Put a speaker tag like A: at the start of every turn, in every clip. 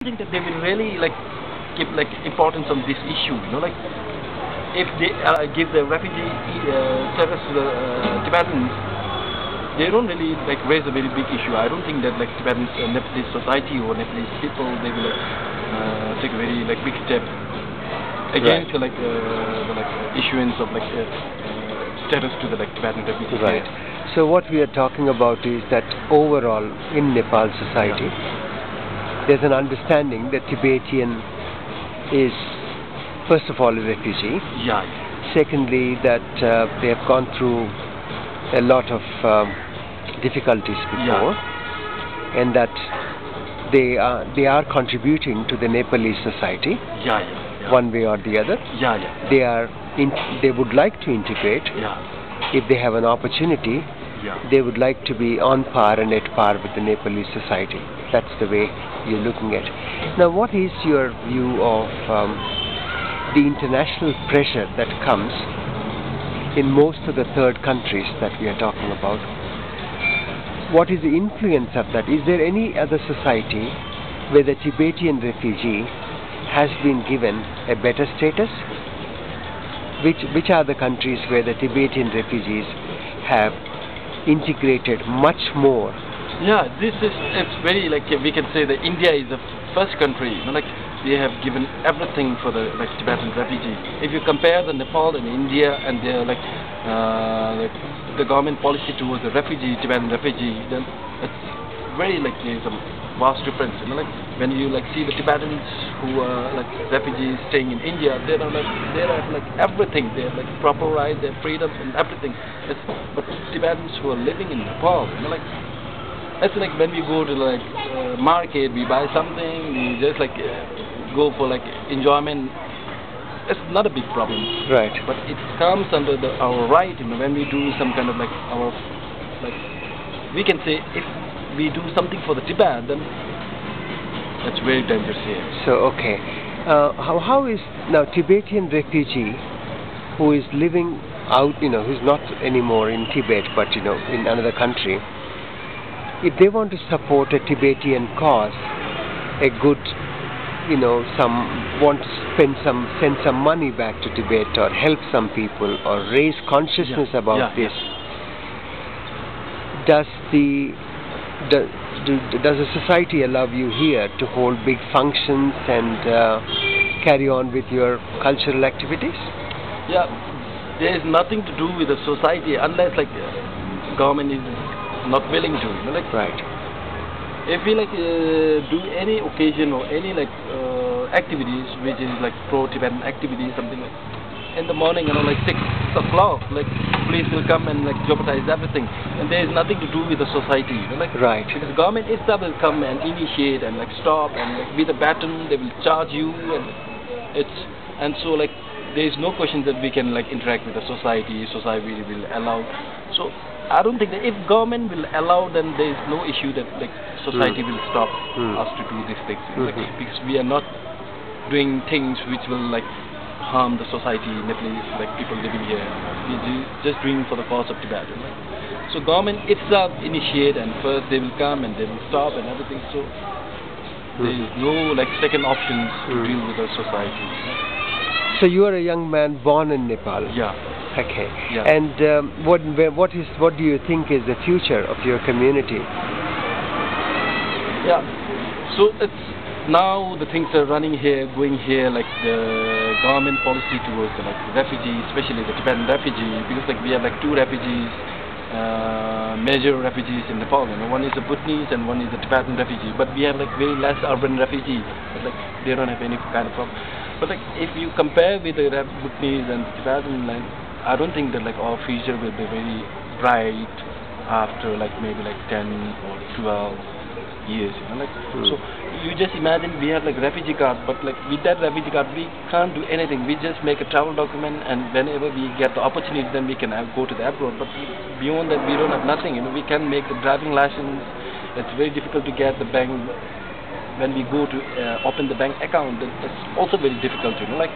A: think that they will really like give like importance on this issue. You know, like if they give the refugee status to the Tibetans, they don't really like raise a very big issue. I don't think that like Tibetan Nepalese society or Nepalese people, they will take a very like big step against the issuance of like status to the like Tibetan Refugee Camp.
B: Right. So what we are talking about is that overall in Nepal society, there's an understanding that Tibetan is first of all a refugee.
A: Yeah.
B: Secondly, that they have gone through a lot of difficulties before, and that they are contributing to the Nepalese society. One way or the other. They would like to integrate. If they have an opportunity, they would like to be on par and at par with the Nepalese society. That's the way you're looking at it. Now, what is your view of the international pressure that comes in most of the third countries that we are talking about? What is the influence of that? Is there any other society where the Tibetan refugee has been given a better status? Which are the countries where the Tibetan refugees have integrated much more?
A: Yeah, it's very like we can say that India is the first country. You know, like they have given everything for the like Tibetan refugees. If you compare the Nepal and India and their like the government policy towards the Tibetan refugee, then it's very like there's a vast difference. You know, like when you like see the Tibetans who are like refugees staying in India, they have like everything. They have like proper rights, their freedoms and everything. But Tibetans who are living in Nepal, you know, like it's like when we go to like market, we buy something, we just like go for like enjoyment. It's not a big problem,
B: right?
A: But it comes under our right. You know, when we do some kind of like our like, we can say if we do something for the Tibet, then that's very dangerous here.
B: So okay, how is now Tibetan refugee who is living out, you know, who's not anymore in Tibet, but you know in another country, if they want to support a Tibetan cause, a good, you know, want to send some money back to Tibet or help some people or raise consciousness about this, does the society allow you here to hold big functions and carry on with your cultural activities?
A: Yeah, there is nothing to do with the society unless like government is not willing to, you know, like if we like do any occasion or any like activities which is like pro-Tibetan activities, something like in the morning, you know, like 6 o'clock, like police will come and like jeopardize everything, and there is nothing to do with the society, you know, like because government itself will come and initiate and like stop and like with a baton they will charge you, and so like there is no question that we can like interact with the society will allow. So I don't think that if government will allow, then there is no issue that like society will stop us to do these things, like, because we are not doing things which will like harm the society, Nepalese like people living here. We just doing for the cause of Tibet. Right? So government itself initiate, and first they will come and they will stop and everything. So there is no like second options to deal with the society.
B: So you are a young man born in Nepal.
A: Yeah.
B: Okay.
A: Yeah.
B: And what do you think is the future of your community?
A: Yeah. So it's now the things are running here, going here, like the government policy towards the like refugees, especially the Tibetan refugee, because like we have like 2 refugees, major refugees in Nepal. You know, one is the Bhutanese and one is the Tibetan refugee. But we have like very less urban refugees. But like they don't have any kind of problem. But like if you compare with the Bhutanese and Tibetan, like I don't think that like our future will be very bright after like maybe like 10 or 12 years, you know, like so you just imagine we have like refugee card, but like with that refugee card we can't do anything. We just make a travel document, and whenever we get the opportunity, then we can go to the abroad. But beyond that, we don't have nothing. You know, we can make the driving license. It's very difficult to get the bank. When we go to open the bank account, it's also very difficult. You know, like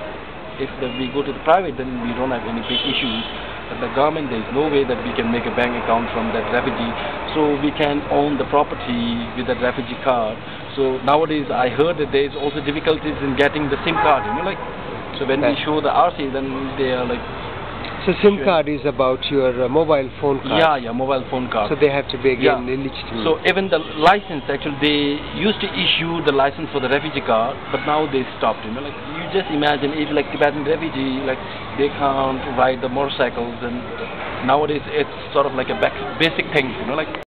A: if we go to the private, then we don't have any big issues. But the government, there is no way that we can make a bank account from that refugee, so we can own the property with that refugee card. So So nowadays I heard that there is also difficulties in getting the SIM card, you know, like, so when we show the RC, then they are like...
B: So SIM card is about your mobile phone card?
A: Yeah, mobile phone card.
B: So they have to be again illegitimate.
A: So even the license, actually they used to issue the license for the refugee card, but now they stopped, you know, like, you just imagine if like Tibetan refugee, like, they can't ride the motorcycles, and nowadays it's sort of like a basic thing, you know, like.